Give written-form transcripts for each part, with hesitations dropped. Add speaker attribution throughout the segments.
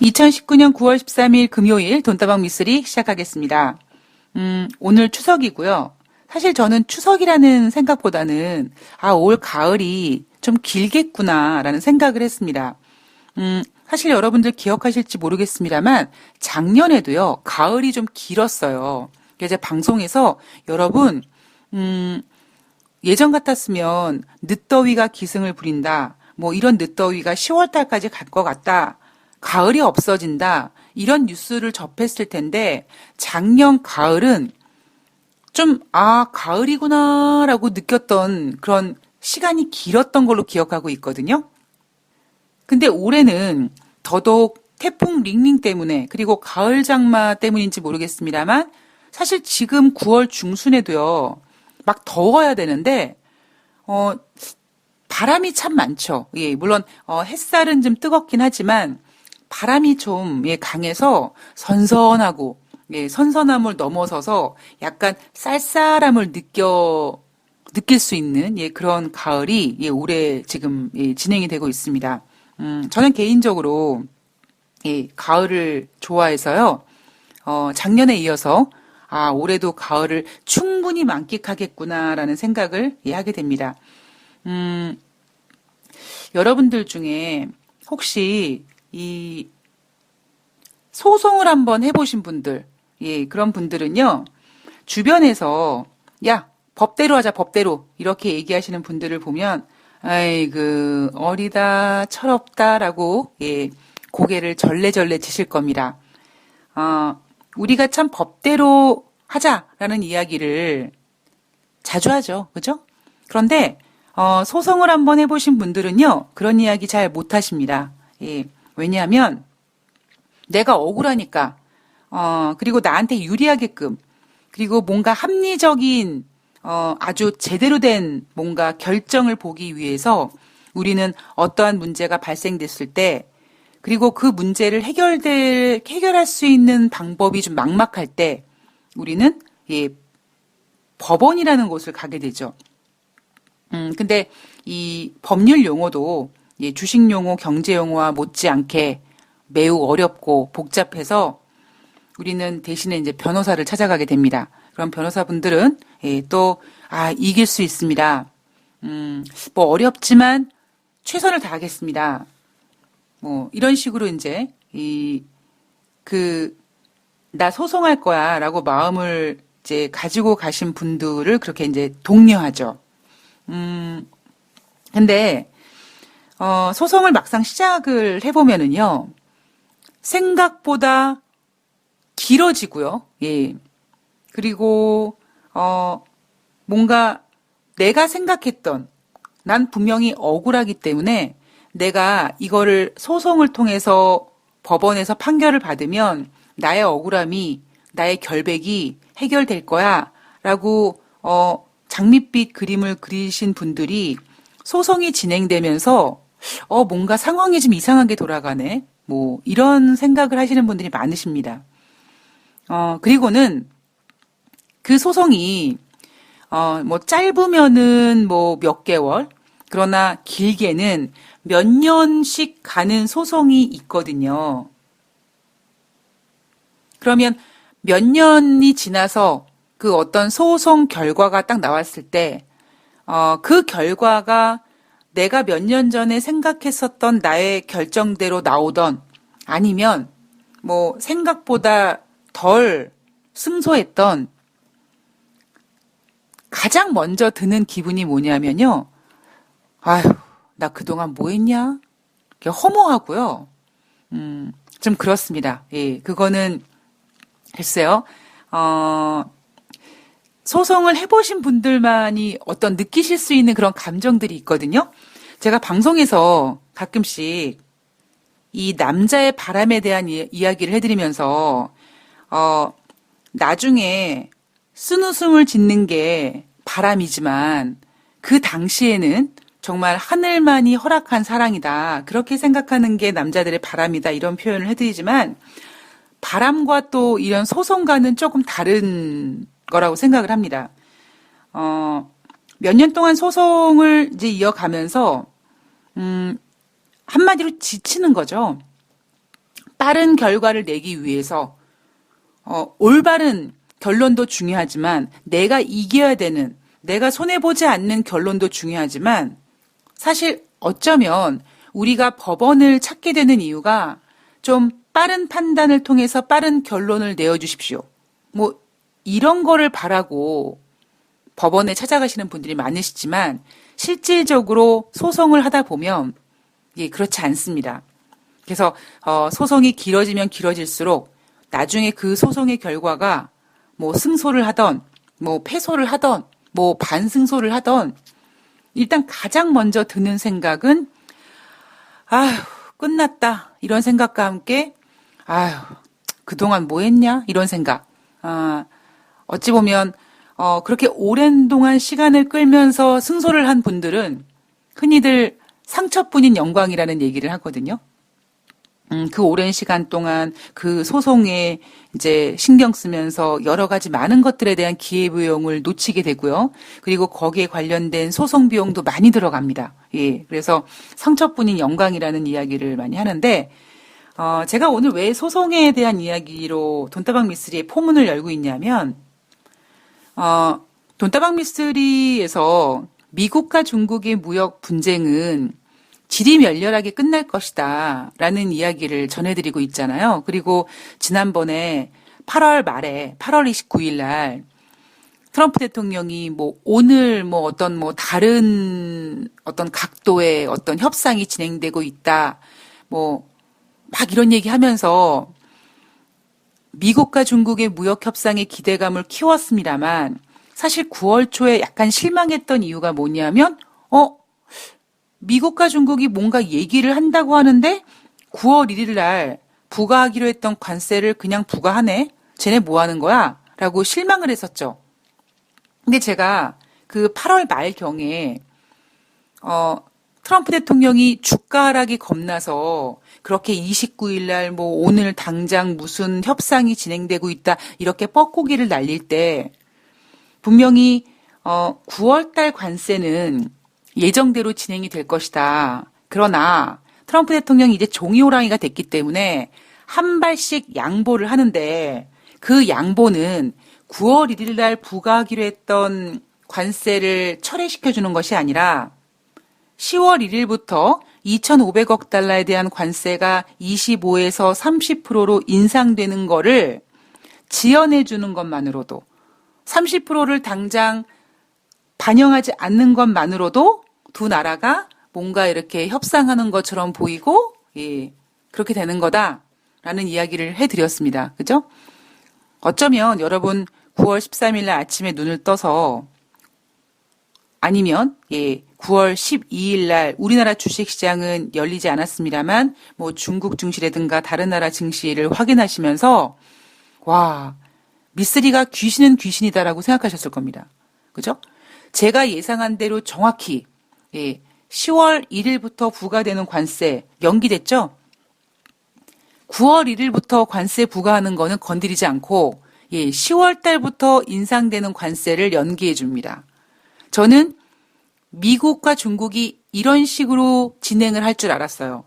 Speaker 1: 2019년 9월 13일 금요일 돈다방 미쓰리 시작하겠습니다. 오늘 추석이고요. 사실 저는 추석이라는 생각보다는 올 가을이 좀 길겠구나라는 생각을 했습니다. 사실 여러분들 기억하실지 모르겠습니다만 작년에도요. 가을이 좀 길었어요. 그래서 방송에서 여러분 예전 같았으면 늦더위가 기승을 부린다. 뭐 이런 늦더위가 10월 달까지 갈 것 같다. 가을이 없어진다. 이런 뉴스를 접했을 텐데 작년 가을은 좀 가을이구나라고 느꼈던 그런 시간이 길었던 걸로 기억하고 있거든요. 근데 올해는 더더욱 태풍 링링 때문에 그리고 가을 장마 때문인지 모르겠습니다만 사실 지금 9월 중순에도요. 막 더워야 되는데 바람이 참 많죠. 예, 물론 햇살은 좀 뜨겁긴 하지만 바람이 좀 강해서 선선하고 선선함을 넘어서서 약간 쌀쌀함을 느낄 수 있는 그런 가을이 올해 지금 진행이 되고 있습니다. 저는 개인적으로 가을을 좋아해서요. 작년에 이어서 올해도 가을을 충분히 만끽하겠구나라는 생각을 하게 됩니다. 여러분들 중에 혹시 이 소송을 한번 해보신 분들, 그런 분들은요, 주변에서, 야, 법대로 하자, 법대로. 이렇게 얘기하시는 분들을 보면, 아이고, 어리다, 철없다라고, 고개를 절레절레 지실 겁니다. 우리가 참 법대로 하자라는 이야기를 자주 하죠. 그죠? 그런데, 소송을 한번 해보신 분들은요, 그런 이야기 잘 못하십니다. 왜냐하면, 내가 억울하니까, 그리고 나한테 유리하게끔, 그리고 뭔가 합리적인, 아주 제대로 된 뭔가 결정을 보기 위해서 우리는 어떠한 문제가 발생됐을 때, 그리고 그 문제를 해결할 수 있는 방법이 좀 막막할 때, 우리는, 법원이라는 곳을 가게 되죠. 근데 이 법률 용어도 주식 용어, 경제 용어와 못지않게 매우 어렵고 복잡해서 우리는 대신에 이제 변호사를 찾아가게 됩니다. 그럼 변호사분들은 또 이길 수 있습니다. 뭐 어렵지만 최선을 다하겠습니다. 뭐 이런 식으로 이제 나 소송할 거야라고 마음을 이제 가지고 가신 분들을 그렇게 이제 독려하죠. 근데 소송을 막상 시작을 해보면은요, 생각보다 길어지고요. 그리고 뭔가 내가 생각했던, 난 분명히 억울하기 때문에 내가 이거를 소송을 통해서 법원에서 판결을 받으면 나의 억울함이, 나의 결백이 해결될 거야 라고 장밋빛 그림을 그리신 분들이 소송이 진행되면서 뭔가 상황이 좀 이상하게 돌아가네. 뭐 이런 생각을 하시는 분들이 많으십니다. 그리고는 그 소송이 뭐 짧으면은 뭐 몇 개월, 그러나 길게는 몇 년씩 가는 소송이 있거든요. 그러면 몇 년이 지나서 그 어떤 소송 결과가 딱 나왔을 때, 그 결과가 내가 몇 년 전에 생각했었던 나의 결정대로 나오던 아니면 뭐 생각보다 덜 승소했던 가장 먼저 드는 기분이 뭐냐면요. 나 그동안 뭐 했냐? 허무하고요. 좀 그렇습니다. 그거는 글쎄요. 소송을 해보신 분들만이 어떤 느끼실 수 있는 그런 감정들이 있거든요. 제가 방송에서 가끔씩 이 남자의 바람에 대한 이야기를 해드리면서 나중에 쓴웃음을 짓는 게 바람이지만 그 당시에는 정말 하늘만이 허락한 사랑이다. 그렇게 생각하는 게 남자들의 바람이다. 이런 표현을 해드리지만 바람과 또 이런 소송과는 조금 다른 거라고 생각을 합니다. 몇 년 동안 소송을 이제 이어가면서 한마디로 지치는 거죠. 빠른 결과를 내기 위해서 올바른 결론도 중요하지만 내가 이겨야 되는, 내가 손해보지 않는 결론도 중요하지만 사실 어쩌면 우리가 법원을 찾게 되는 이유가 좀 빠른 판단을 통해서 빠른 결론을 내어주십시오. 뭐 이런 거를 바라고 법원에 찾아가시는 분들이 많으시지만 실질적으로 소송을 하다 보면 그렇지 않습니다. 그래서 소송이 길어지면 길어질수록 나중에 그 소송의 결과가 뭐 승소를 하던 뭐 패소를 하던 뭐 반승소를 하던 일단 가장 먼저 드는 생각은 아휴 끝났다 이런 생각과 함께 아휴 그동안 뭐 했냐 이런 생각. 어찌 보면 그렇게 오랜 동안 시간을 끌면서 승소를 한 분들은 흔히들 상처뿐인 영광이라는 얘기를 하거든요. 그 오랜 시간 동안 그 소송에 이제 신경 쓰면서 여러 가지 많은 것들에 대한 기회비용을 놓치게 되고요. 그리고 거기에 관련된 소송 비용도 많이 들어갑니다. 예. 그래서 상처뿐인 영광이라는 이야기를 많이 하는데, 제가 오늘 왜 소송에 대한 이야기로 돈다방 미스리의 포문을 열고 있냐면, 돈다방 미스리에서 미국과 중국의 무역 분쟁은 지리멸렬하게 끝날 것이다 라는 이야기를 전해드리고 있잖아요. 그리고 지난번에 8월 말에 8월 29일 날 트럼프 대통령이 뭐 오늘 뭐 어떤 뭐 다른 어떤 각도의 어떤 협상이 진행되고 있다 뭐 막 이런 얘기 하면서 미국과 중국의 무역 협상의 기대감을 키웠습니다만 사실 9월 초에 약간 실망했던 이유가 뭐냐면 미국과 중국이 뭔가 얘기를 한다고 하는데 9월 1일 날 부과하기로 했던 관세를 그냥 부과하네? 쟤네 뭐 하는 거야? 라고 실망을 했었죠. 근데 제가 그 8월 말경에 트럼프 대통령이 주가 하락이 겁나서 그렇게 29일 날 뭐 오늘 당장 무슨 협상이 진행되고 있다 이렇게 뻐꾸기를 날릴 때 분명히 9월 달 관세는 예정대로 진행이 될 것이다. 그러나 트럼프 대통령이 이제 종이호랑이가 됐기 때문에 한 발씩 양보를 하는데 그 양보는 9월 1일 날 부과하기로 했던 관세를 철회시켜주는 것이 아니라 10월 1일부터 2,500억 달러에 대한 관세가 25에서 30%로 인상되는 거를 지연해 주는 것만으로도 30%를 당장 반영하지 않는 것만으로도 두 나라가 뭔가 이렇게 협상하는 것처럼 보이고 그렇게 되는 거다라는 이야기를 해드렸습니다. 그죠? 어쩌면 여러분 9월 13일 날 아침에 눈을 떠서 아니면 9월 12일 날 우리나라 주식시장은 열리지 않았습니다만 뭐 중국 증시라든가 다른 나라 증시를 확인하시면서 와 미쓰리가 귀신은 귀신이다라고 생각하셨을 겁니다. 그죠? 제가 예상한 대로 정확히 10월 1일부터 부과되는 관세 연기됐죠? 9월 1일부터 관세 부과하는 거는 건드리지 않고 10월 달부터 인상되는 관세를 연기해 줍니다. 저는 미국과 중국이 이런 식으로 진행을 할 줄 알았어요.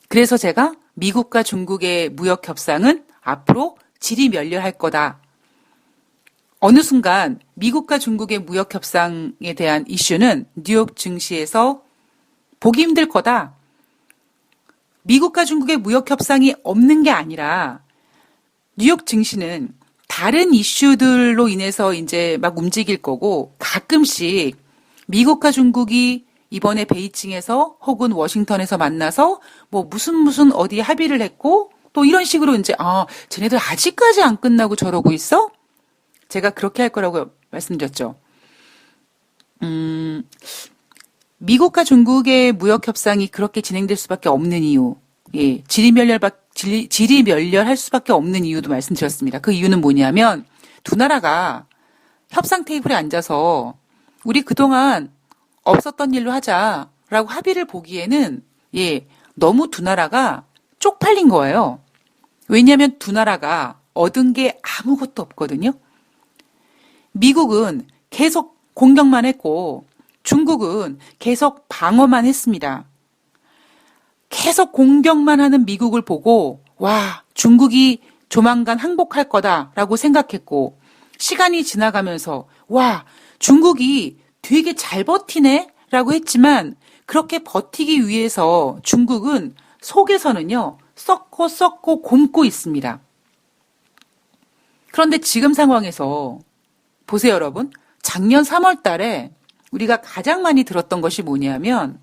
Speaker 1: 그래서 제가 미국과 중국의 무역 협상은 앞으로 지리멸렬할 거다. 어느 순간 미국과 중국의 무역 협상에 대한 이슈는 뉴욕 증시에서 보기 힘들 거다. 미국과 중국의 무역 협상이 없는 게 아니라 뉴욕 증시는 다른 이슈들로 인해서 이제 막 움직일 거고 가끔씩 미국과 중국이 이번에 베이징에서 혹은 워싱턴에서 만나서 뭐 무슨 어디 합의를 했고 또 이런 식으로 이제 쟤네들 아직까지 안 끝나고 저러고 있어? 제가 그렇게 할 거라고 말씀드렸죠. 미국과 중국의 무역 협상이 그렇게 진행될 수밖에 없는 이유, 지리멸렬할 수밖에 없는 이유도 말씀드렸습니다. 그 이유는 뭐냐면 두 나라가 협상 테이블에 앉아서 우리 그동안 없었던 일로 하자라고 합의를 보기에는 너무 두 나라가 쪽팔린 거예요. 왜냐하면 두 나라가 얻은 게 아무것도 없거든요. 미국은 계속 공격만 했고 중국은 계속 방어만 했습니다. 계속 공격만 하는 미국을 보고 와, 중국이 조만간 항복할 거다라고 생각했고 시간이 지나가면서 와, 중국이 되게 잘 버티네 라고 했지만 그렇게 버티기 위해서 중국은 속에서는요, 썩고 곪고 있습니다. 그런데 지금 상황에서 보세요, 여러분. 작년 3월 달에 우리가 가장 많이 들었던 것이 뭐냐면,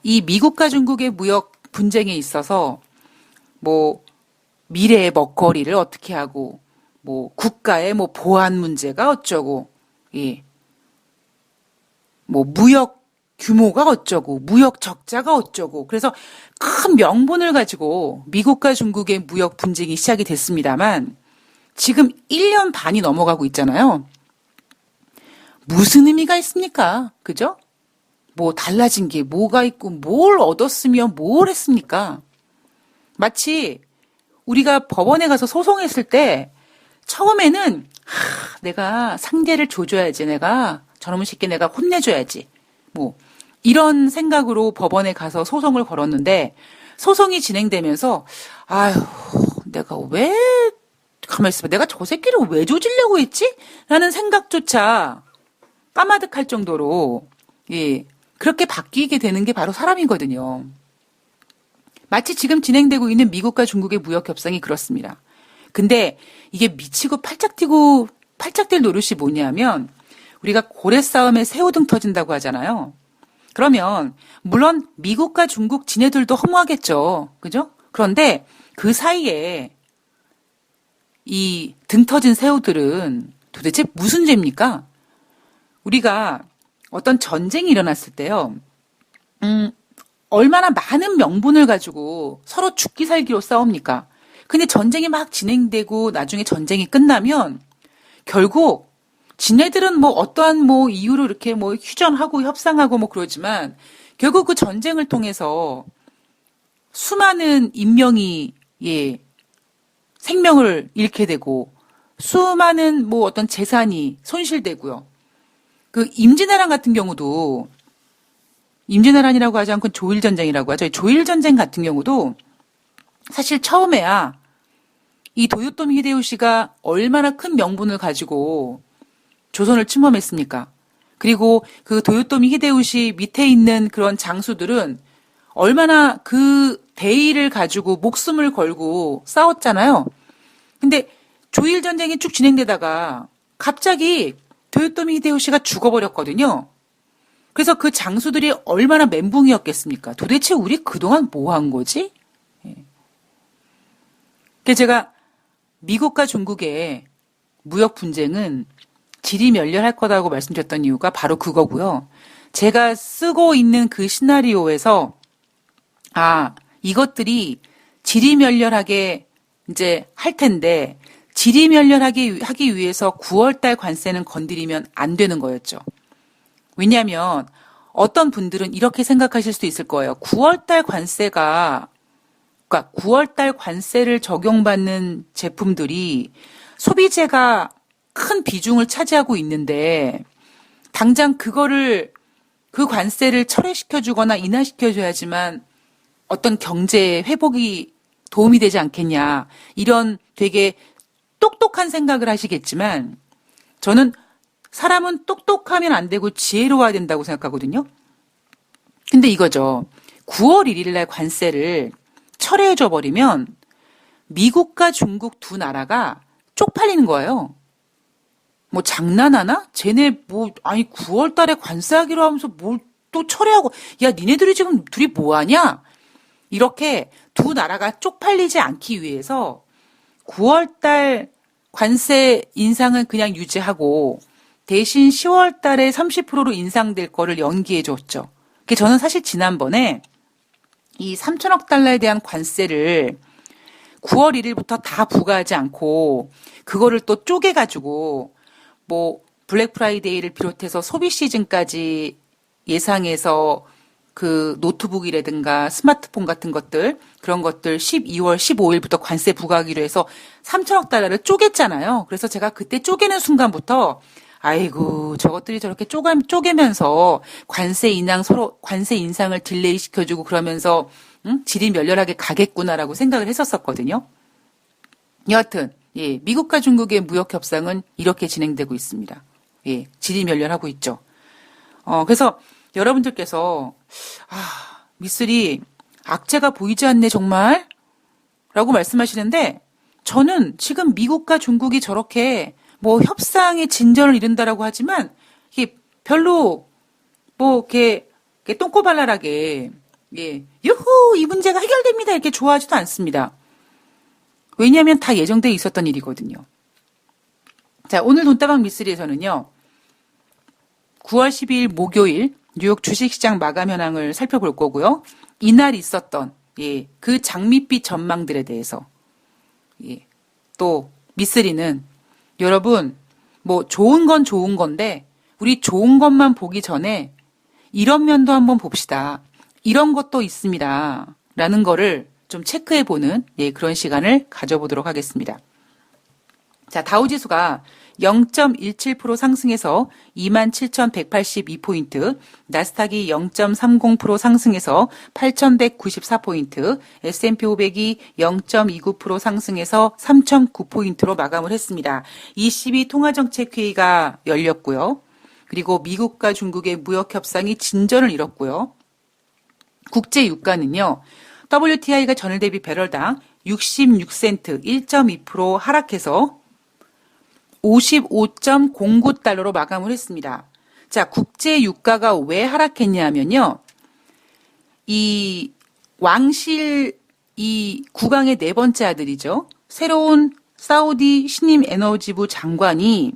Speaker 1: 이 미국과 중국의 무역 분쟁에 있어서 뭐 미래의 먹거리를 어떻게 하고, 뭐 국가의 뭐 보안 문제가 어쩌고, 예. 뭐 무역 규모가 어쩌고, 무역 적자가 어쩌고. 그래서 큰 명분을 가지고 미국과 중국의 무역 분쟁이 시작이 됐습니다만 지금 1년 반이 넘어가고 있잖아요. 무슨 의미가 있습니까? 그죠? 뭐 달라진 게 뭐가 있고 뭘 얻었으면 뭘 했습니까? 마치 우리가 법원에 가서 소송했을 때 처음에는 내가 상대를 조져야지, 내가 저놈의 새끼 내가 혼내줘야지, 뭐 이런 생각으로 법원에 가서 소송을 걸었는데 소송이 진행되면서 아휴, 내가 왜 가만히 있어봐, 내가 저 새끼를 왜 조지려고 했지? 라는 생각조차 까마득할 정도로, 예, 그렇게 바뀌게 되는 게 바로 사람이거든요. 마치 지금 진행되고 있는 미국과 중국의 무역 협상이 그렇습니다. 근데 이게 미치고 팔짝 뛰고 팔짝 뛸 노릇이 뭐냐면 우리가 고래 싸움에 새우등 터진다고 하잖아요. 그러면 물론 미국과 중국 지네들도 허무하겠죠. 그죠? 그런데 그 사이에 이 등 터진 새우들은 도대체 무슨 죄입니까? 우리가 어떤 전쟁이 일어났을 때요. 얼마나 많은 명분을 가지고 서로 죽기 살기로 싸웁니까? 근데 전쟁이 막 진행되고 나중에 전쟁이 끝나면 결국 지네들은 뭐 어떠한 뭐 이유로 이렇게 뭐 휴전하고 협상하고 뭐 그러지만 결국 그 전쟁을 통해서 수많은 인명이, 예, 생명을 잃게 되고 수많은 뭐 어떤 재산이 손실되고요. 그 임진왜란 같은 경우도 임진왜란이라고 하지 않고 조일전쟁이라고 하죠. 조일전쟁 같은 경우도 사실 처음에야 이 도요토미 히데요시가 얼마나 큰 명분을 가지고 조선을 침범했습니까? 그리고 그 도요토미 히데요시 밑에 있는 그런 장수들은 얼마나 그 대의를 가지고 목숨을 걸고 싸웠잖아요. 근데 조일 전쟁이 쭉 진행되다가 갑자기 도요토미 히데요시가 죽어버렸거든요. 그래서 그 장수들이 얼마나 멘붕이었겠습니까? 도대체 우리 그동안 뭐 한 거지? 그래서 제가 미국과 중국의 무역 분쟁은 지리멸렬할 거다고 말씀드렸던 이유가 바로 그거고요. 제가 쓰고 있는 그 시나리오에서 이것들이 지리멸렬하게 이제 할 텐데 지리멸렬하게 하기 위해서 9월달 관세는 건드리면 안 되는 거였죠. 왜냐하면 어떤 분들은 이렇게 생각하실 수도 있을 거예요. 9월달 관세가, 그러니까 9월달 관세를 적용받는 제품들이 소비재가 큰 비중을 차지하고 있는데 당장 그 관세를 철회시켜주거나 인하시켜줘야지만 어떤 경제 회복이 도움이 되지 않겠냐, 이런 되게 똑똑한 생각을 하시겠지만 저는 사람은 똑똑하면 안 되고 지혜로워야 된다고 생각하거든요. 근데 이거죠. 9월 1일 날 관세를 철회해줘 버리면 미국과 중국 두 나라가 쪽팔리는 거예요. 뭐 장난하나? 쟤네 뭐 아니 9월 달에 관세하기로 하면서 뭘 또 철회하고, 야 니네들이 지금 둘이 뭐 하냐? 이렇게 두 나라가 쪽팔리지 않기 위해서 9월 달 관세 인상은 그냥 유지하고 대신 10월 달에 30%로 인상될 거를 연기해 줬죠. 저는 사실 지난번에 이 3천억 달러에 대한 관세를 9월 1일부터 다 부과하지 않고 그거를 또 쪼개가지고 뭐 블랙 프라이데이를 비롯해서 소비 시즌까지 예상해서 그 노트북이라든가 스마트폰 같은 것들, 그런 것들 12월 15일부터 관세 부과하기로 해서 3천억 달러를 쪼갰잖아요. 그래서 제가 그때 쪼개는 순간부터 아이고, 저것들이 저렇게 쪼개면서 관세 인상을 딜레이 시켜주고 그러면서, 질이 멸렬하게 가겠구나라고 생각을 했었거든요. 여하튼, 예, 미국과 중국의 무역 협상은 이렇게 진행되고 있습니다. 예, 질이 멸렬하고 있죠. 그래서 여러분들께서, 미쓰리, 악재가 보이지 않네, 정말? 라고 말씀하시는데, 저는 지금 미국과 중국이 저렇게 뭐 협상의 진전을 이룬다라고 하지만, 이게 별로, 이렇게 똥꼬발랄하게, 예, 유후! 이 문제가 해결됩니다. 이렇게 좋아하지도 않습니다. 왜냐하면 다 예정돼 있었던 일이거든요. 자, 오늘 돈다방 미쓰리에서는요, 9월 12일 목요일 뉴욕 주식시장 마감 현황을 살펴볼 거고요. 이날 있었던, 예, 그 장밋빛 전망들에 대해서, 예, 또 미쓰리는 여러분, 뭐 좋은 건 좋은 건데 우리 좋은 것만 보기 전에 이런 면도 한번 봅시다. 이런 것도 있습니다. 라는 거를 좀 체크해보는, 예, 그런 시간을 가져보도록 하겠습니다. 자, 다우지수가 0.17% 상승해서 27,182포인트, 나스닥이 0.30% 상승해서 8,194포인트, S&P 500이 0.29% 상승해서 3,009포인트로 마감을 했습니다. 22 통화정책회의가 열렸고요. 그리고 미국과 중국의 무역협상이 진전을 이뤘고요. 국제유가는요, WTI가 전일 대비 배럴당 66센트 1.2% 하락해서 55.09달러로 마감을 했습니다. 자, 국제 유가가 왜 하락했냐면요. 이 왕실 이 국왕의 네 번째 아들이죠. 새로운 사우디 신임 에너지부 장관이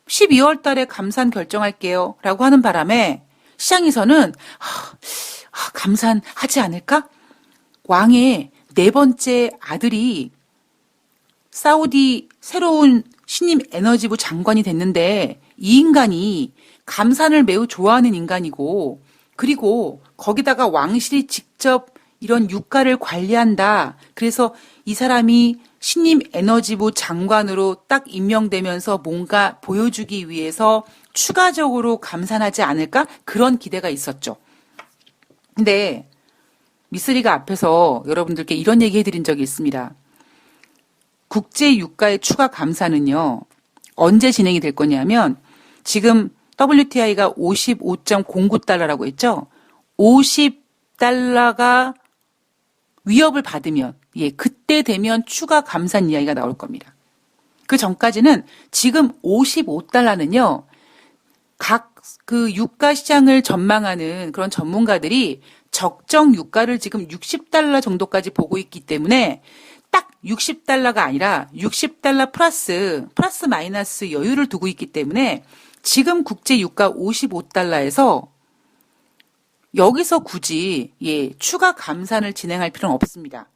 Speaker 1: 12월 달에 감산 결정할게요. 라고 하는 바람에 시장에서는 감산하지 않을까? 왕의 네 번째 아들이 사우디 새로운 신임 에너지부 장관이 됐는데 이 인간이 감산을 매우 좋아하는 인간이고 그리고 거기다가 왕실이 직접 이런 유가를 관리한다. 그래서 이 사람이 신임 에너지부 장관으로 딱 임명되면서 뭔가 보여주기 위해서 추가적으로 감산하지 않을까? 그런 기대가 있었죠. 근데 미쓰리가 앞에서 여러분들께 이런 얘기 해드린 적이 있습니다. 국제 유가의 추가 감산은요, 언제 진행이 될 거냐면, 지금 WTI가 55.09달러라고 했죠? 50달러가 위협을 받으면, 예, 그때 되면 추가 감산 이야기가 나올 겁니다. 그 전까지는 지금 55달러는요, 각 그 유가 시장을 전망하는 그런 전문가들이 적정 유가를 지금 60달러 정도까지 보고 있기 때문에 딱 60달러가 아니라 60달러 플러스 마이너스 여유를 두고 있기 때문에 지금 국제 유가 55달러에서 여기서 굳이, 예, 추가 감산을 진행할 필요는 없습니다.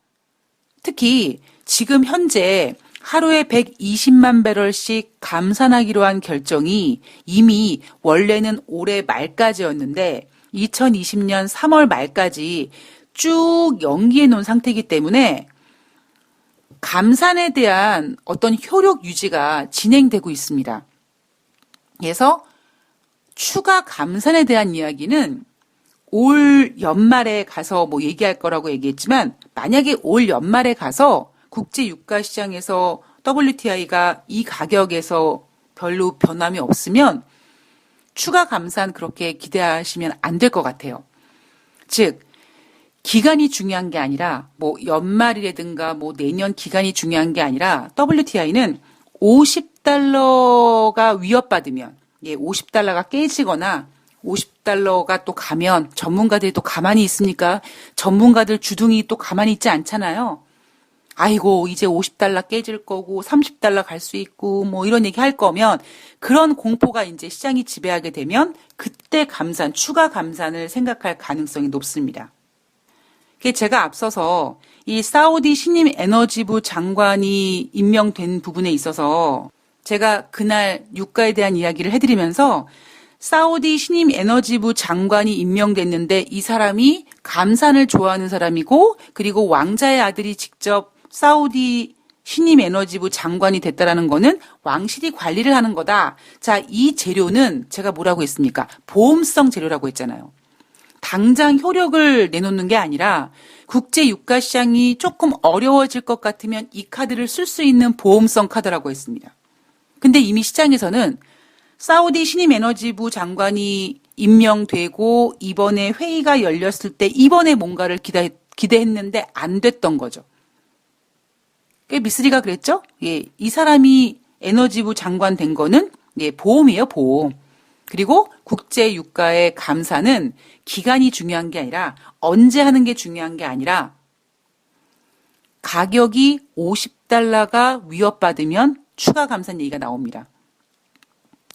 Speaker 1: 특히 지금 현재 하루에 120만 배럴씩 감산하기로 한 결정이 이미 원래는 올해 말까지였는데 2020년 3월 말까지 쭉 연기해 놓은 상태이기 때문에 감산에 대한 어떤 효력 유지가 진행되고 있습니다. 그래서 추가 감산에 대한 이야기는 올 연말에 가서 뭐 얘기할 거라고 얘기했지만 만약에 올 연말에 가서 국제 유가 시장에서 WTI가 이 가격에서 별로 변함이 없으면 추가 감산 그렇게 기대하시면 안 될 것 같아요. 즉 기간이 중요한 게 아니라 뭐 연말이라든가 뭐 내년 기간이 중요한 게 아니라 WTI는 50달러가 위협받으면, 예, 50달러가 깨지거나 50달러가 또 가면 전문가들이 또 가만히 있습니까? 전문가들 주둥이 또 가만히 있지 않잖아요. 아이고 이제 50달러 깨질 거고 30달러 갈 수 있고 뭐 이런 얘기 할 거면 그런 공포가 이제 시장이 지배하게 되면 그때 감산, 추가 감산을 생각할 가능성이 높습니다. 제가 앞서서 이 사우디 신임 에너지부 장관이 임명된 부분에 있어서 제가 그날 유가에 대한 이야기를 해드리면서 사우디 신임 에너지부 장관이 임명됐는데 이 사람이 감산을 좋아하는 사람이고 그리고 왕자의 아들이 직접 사우디 신임 에너지부 장관이 됐다라는 거는 왕실이 관리를 하는 거다. 자, 이 재료는 제가 뭐라고 했습니까? 보험성 재료라고 했잖아요. 당장 효력을 내놓는 게 아니라 국제 유가 시장이 조금 어려워질 것 같으면 이 카드를 쓸 수 있는 보험성 카드라고 했습니다. 근데 이미 시장에서는 사우디 신임 에너지부 장관이 임명되고 이번에 회의가 열렸을 때 이번에 뭔가를 기대했는데 안 됐던 거죠. 미쓰리가 그랬죠? 예, 이 사람이 에너지부 장관 된 거는 예, 보험이에요, 보험. 그리고 국제 유가의 감사는 기간이 중요한 게 아니라 언제 하는 게 중요한 게 아니라 가격이 $50가 위협받으면 추가 감산 얘기가 나옵니다.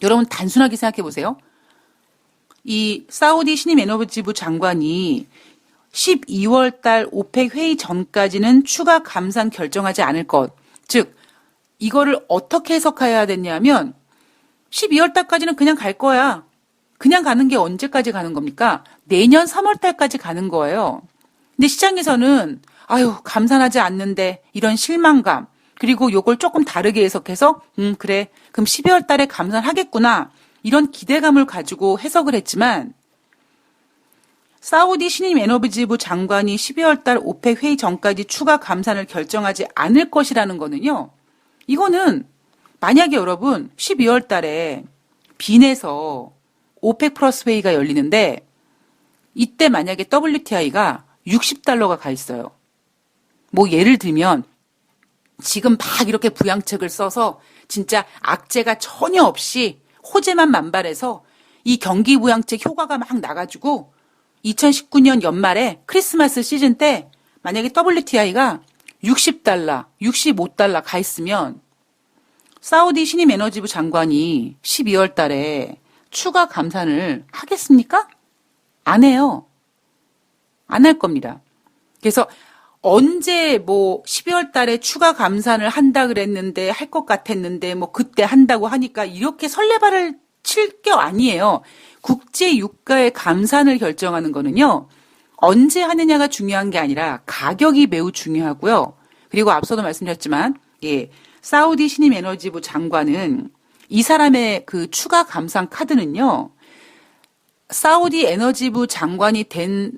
Speaker 1: 여러분 단순하게 생각해 보세요. 이 사우디 신임 에너지부 장관이 12월 달 오펙 회의 전까지는 추가 감산 결정하지 않을 것. 즉 이거를 어떻게 해석해야 되냐면 12월 달까지는 그냥 갈 거야. 그냥 가는 게 언제까지 가는 겁니까? 내년 3월 달까지 가는 거예요. 근데 시장에서는 아유 감산하지 않는데 이런 실망감 그리고 요걸 조금 다르게 해석해서 그래 그럼 12월 달에 감산하겠구나 이런 기대감을 가지고 해석을 했지만 사우디 신임 에너지부 장관이 12월 달 오펙 회의 전까지 추가 감산을 결정하지 않을 것이라는 거는요. 이거는 만약에 여러분 12월 달에 빈에서 오펙 플러스 회의가 열리는데 이때 만약에 WTI가 $60가 가 있어요. 뭐 예를 들면 지금 막 이렇게 부양책을 써서 진짜 악재가 전혀 없이 호재만 만발해서 이 경기 부양책 효과가 막 나가지고 2019년 연말에 크리스마스 시즌 때 만약에 WTI가 $60, $65 가 있으면 사우디 신임 에너지부 장관이 12월 달에 추가 감산을 하겠습니까? 안 해요. 안 할 겁니다. 그래서 언제 뭐 12월 달에 추가 감산을 한다 그랬는데 할 것 같았는데 뭐 그때 한다고 하니까 이렇게 설레발을 칠 게 아니에요. 국제 유가의 감산을 결정하는 거는요. 언제 하느냐가 중요한 게 아니라 가격이 매우 중요하고요. 그리고 앞서도 말씀드렸지만 예, 사우디 신임 에너지부 장관은 이 사람의 그 추가 감산 카드는요. 사우디 에너지부 장관이 된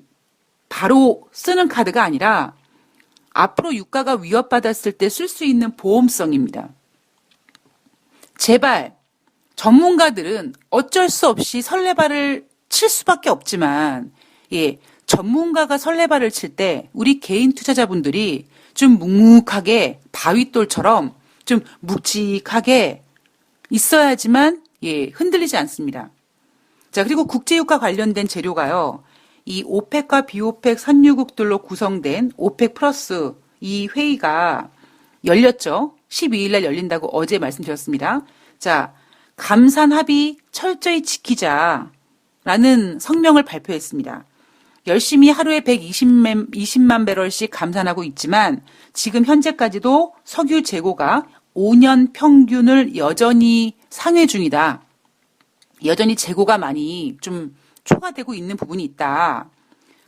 Speaker 1: 바로 쓰는 카드가 아니라 앞으로 유가가 위협받았을 때 쓸 수 있는 보험성입니다. 제발 전문가들은 어쩔 수 없이 설레발을 칠 수밖에 없지만 예, 전문가가 설레발을 칠 때 우리 개인 투자자분들이 좀 묵묵하게 바위돌처럼 좀 묵직하게 있어야지만 예, 흔들리지 않습니다. 자, 그리고 국제유가 관련된 재료가요. 이 오펙과 비오펙 산유국들로 구성된 오펙 플러스 이 회의가 열렸죠. 12일 날 열린다고 어제 말씀드렸습니다. 자, 감산 합의 철저히 지키자라는 성명을 발표했습니다. 열심히 하루에 120만 배럴씩 감산하고 있지만 지금 현재까지도 석유 재고가 5년 평균을 여전히 상회 중이다. 여전히 재고가 많이 좀 초과되고 있는 부분이 있다.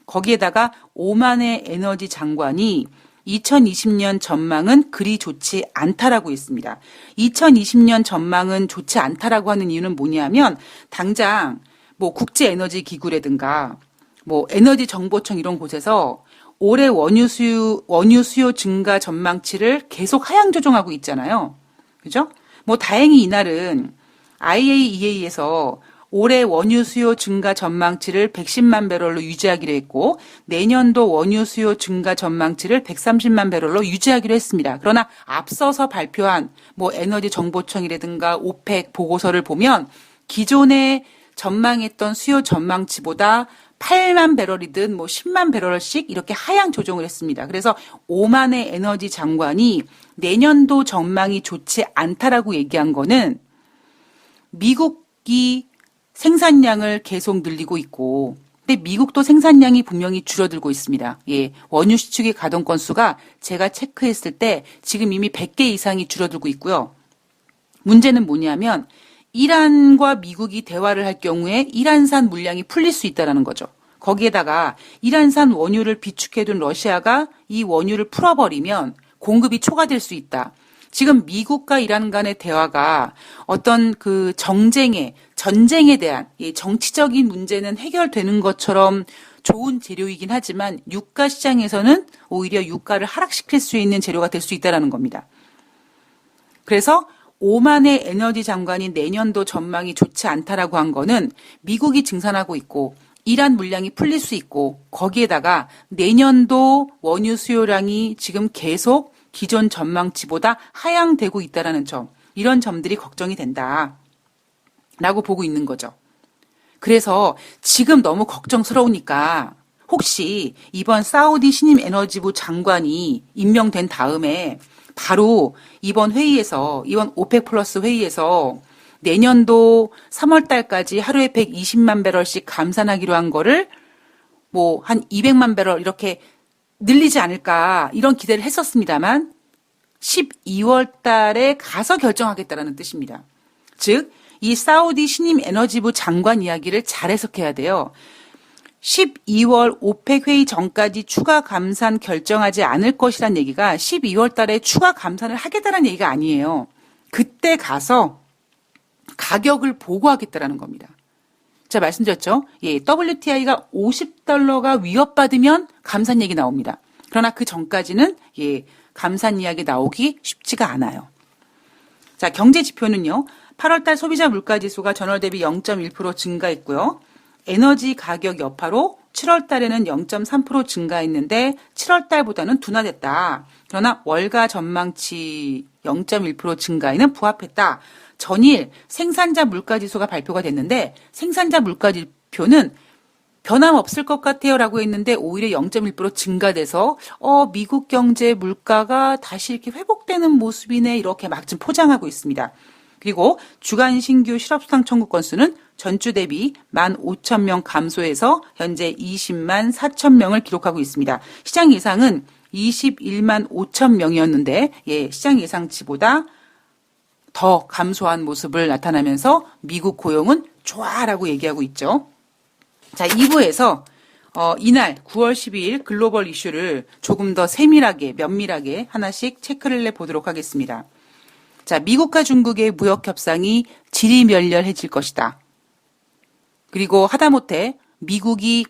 Speaker 1: 거기에다가 오만의 에너지 장관이 2020년 전망은 그리 좋지 않다라고 했습니다. 2020년 전망은 좋지 않다라고 하는 이유는 뭐냐면 당장 뭐 국제에너지기구라든가 뭐 에너지정보청 이런 곳에서 올해 원유 수요 증가 전망치를 계속 하향 조정하고 있잖아요. 그죠? 뭐 다행히 이날은 IAEA에서 올해 원유 수요 증가 전망치를 110만 배럴로 유지하기로 했고 내년도 원유 수요 증가 전망치를 130만 배럴로 유지하기로 했습니다. 그러나 앞서서 발표한 뭐 에너지 정보청이라든가 오펙 보고서를 보면 기존에 전망했던 수요 전망치보다 8만 배럴이든 뭐 10만 배럴씩 이렇게 하향 조정을 했습니다. 그래서 오만의 에너지 장관이 내년도 전망이 좋지 않다라고 얘기한 거는 미국이 생산량을 계속 늘리고 있고 근데 미국도 생산량이 분명히 줄어들고 있습니다. 예, 원유 시축의 가동 건수가 제가 체크했을 때 지금 이미 100개 이상이 줄어들고 있고요. 문제는 뭐냐면 이란과 미국이 대화를 할 경우에 이란산 물량이 풀릴 수 있다는 거죠. 거기에다가 이란산 원유를 비축해둔 러시아가 이 원유를 풀어버리면 공급이 초과될 수 있다. 지금 미국과 이란 간의 대화가 어떤 그 전쟁에 대한 정치적인 문제는 해결되는 것처럼 좋은 재료이긴 하지만 유가 시장에서는 오히려 유가를 하락시킬 수 있는 재료가 될 수 있다는 겁니다. 그래서 오만의 에너지 장관이 내년도 전망이 좋지 않다라고 한 거는 미국이 증산하고 있고 이란 물량이 풀릴 수 있고 거기에다가 내년도 원유 수요량이 지금 계속 기존 전망치보다 하향되고 있다라는 점, 이런 점들이 걱정이 된다라고 보고 있는 거죠. 그래서 지금 너무 걱정스러우니까 혹시 이번 사우디 신임 에너지부 장관이 임명된 다음에 바로 이번 오펙 플러스 회의에서 내년도 3월 달까지 하루에 120만 배럴씩 감산하기로 한 거를 뭐 한 200만 배럴 이렇게 늘리지 않을까 이런 기대를 했었습니다만 12월 달에 가서 결정하겠다라는 뜻입니다. 즉, 이 사우디 신임 에너지부 장관 이야기를 잘 해석해야 돼요. 12월 오펙 회의 전까지 추가 감산 결정하지 않을 것이란 얘기가 12월 달에 추가 감산을 하겠다는 얘기가 아니에요. 그때 가서 가격을 보고하겠다라는 겁니다. 제가 말씀드렸죠? WTI가 $50가 위협받으면 감산 얘기 나옵니다. 그러나 그 전까지는 감산 이야기 나오기 쉽지가 않아요. 자, 경제 지표는요. 8월달 소비자 물가지수가 전월 대비 0.1% 증가했고요. 에너지 가격 여파로 7월 달에는 0.3% 증가했는데 7월 달보다는 둔화됐다. 그러나 월가 전망치 0.1% 증가에는 부합했다. 전일 생산자 물가지수가 발표가 됐는데 생산자 물가지표는 변함없을 것 같아요 라고 했는데 오히려 0.1% 증가돼서 미국 경제 물가가 다시 이렇게 회복되는 모습이네 이렇게 막 좀 포장하고 있습니다. 그리고 주간 신규 실업수당 청구 건수는 전주 대비 15,000명 감소해서 현재 20만 4,000명을 기록하고 있습니다. 시장 예상은 21만 5천 명이었는데 시장 예상치보다 더 감소한 모습을 나타나면서 미국 고용은 좋아라고 얘기하고 있죠. 자, 2부에서 이날 9월 12일 글로벌 이슈를 조금 더 면밀하게 하나씩 체크를 해보도록 하겠습니다. 자, 미국과 중국의 무역 협상이 지리멸렬해질 것이다. 그리고 하다못해 미국이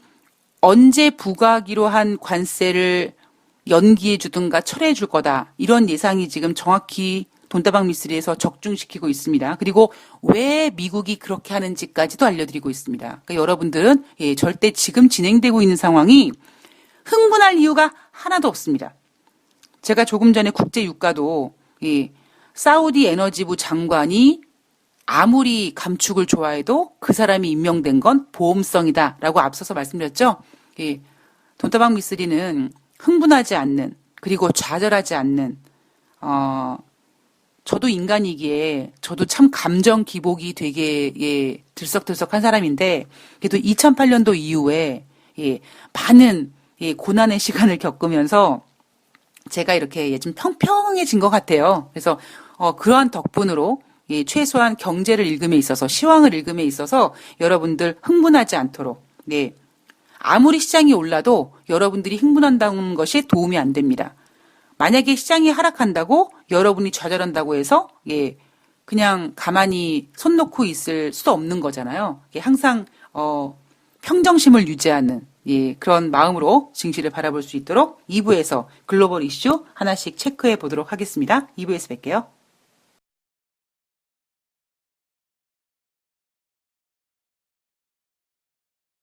Speaker 1: 언제 부과하기로 한 관세를 연기해 주든가 철회해 줄 거다. 이런 예상이 지금 정확히 돈다방 미스리에서 적중시키고 있습니다. 그리고 왜 미국이 그렇게 하는지까지도 알려드리고 있습니다. 그러니까 여러분들은 절대 지금 진행되고 있는 상황이 흥분할 이유가 하나도 없습니다. 제가 조금 전에 국제유가도 사우디 에너지부 장관이 아무리 감축을 좋아해도 그 사람이 임명된 건 보험성이다라고 앞서서 말씀드렸죠. 돈다방 미스리는 흥분하지 않는 그리고 좌절하지 않는 저도 인간이기에 저도 참 감정 기복이 되게 들썩들썩한 사람인데 그래도 2008년도 이후에 많은 고난의 시간을 겪으면서 제가 이렇게 좀 평평해진 것 같아요. 그래서 그러한 덕분으로 최소한 경제를 읽음에 있어서 시황을 읽음에 있어서 여러분들 흥분하지 않도록 아무리 시장이 올라도 여러분들이 흥분한다는 것이 도움이 안 됩니다. 만약에 시장이 하락한다고 여러분이 좌절한다고 해서 그냥 가만히 손 놓고 있을 수도 없는 거잖아요. 항상 평정심을 유지하는 그런 마음으로 증시를 바라볼 수 있도록 2부에서 글로벌 이슈 하나씩 체크해 보도록 하겠습니다. 2부에서 뵐게요.